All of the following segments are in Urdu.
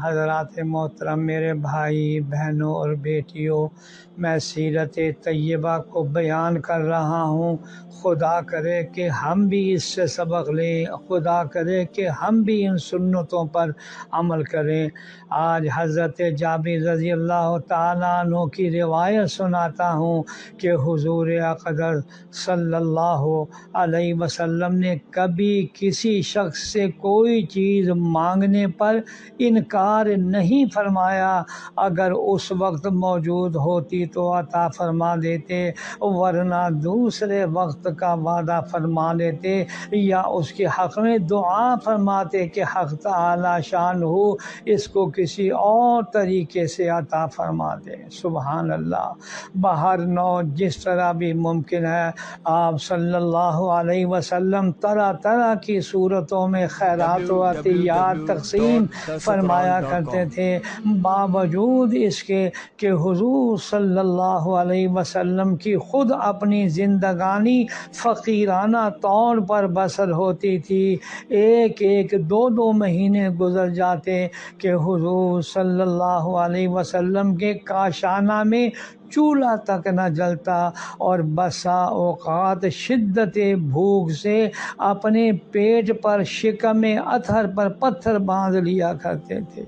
حضرات محترم، میرے بھائی بہنوں اور بیٹیوں، میں سیرت طیبہ کو بیان کر رہا ہوں۔ خدا کرے کہ ہم بھی اس سے سبق لیں، خدا کرے کہ ہم بھی ان سنتوں پر عمل کریں۔ آج حضرت جابر رضی اللہ تعالیٰ عنہ کی روایت سناتا ہوں کہ حضور اقدس صلی اللہ علیہ وسلم نے کبھی کسی شخص سے کوئی چیز مانگنے پر انکار نہیں فرمایا۔ اگر اس وقت موجود ہوتی تو عطا فرما دیتے، ورنہ دوسرے وقت کا وعدہ فرما لیتے یا اس کے حق میں دعا فرماتے کہ حق تعالی شان ہو اس کو کسی اور طریقے سے عطا فرما دے۔ سبحان اللہ۔ بہر نوع جس طرح بھی ممکن ہے، آپ صلی اللہ علیہ وسلم طرح طرح کی صورتوں میں خیرات و عطیات تقسیم فرمایا کرتے تھے، باوجود اس کے کہ حضور صلی اللہ علیہ وسلم کی خود اپنی زندگانی فقیرانہ طور پر بسر ہوتی تھی۔ ایک دو مہینے گزر جاتے کہ حضور صلی اللہ علیہ وسلم کے کاشانہ میں چولہا تک نہ جلتا، اور بسا اوقات شدت بھوک سے اپنے پیٹ پر شکم اتھر پر پتھر باندھ لیا کرتے تھے۔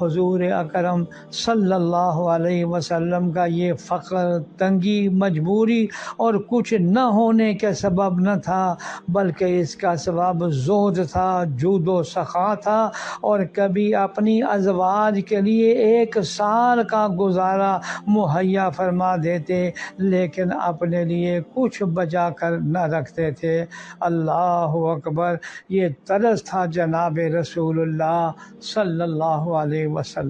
حضور اکرم صلی اللہ علیہ وسلم کا یہ فقر، تنگی، مجبوری اور کچھ نہ ہونے کے سبب نہ تھا، بلکہ اس کا سبب زہد تھا، جود و سخا تھا، اور کبھی اپنی ازواج کے لیے 1 سال کا گزارا مہیا فرما دیتے، لیکن اپنے لیے کچھ بچا کر نہ رکھتے تھے۔ اللہ اکبر۔ یہ طرز تھا جناب رسول اللہ صلی اللہ علیہ وسلم۔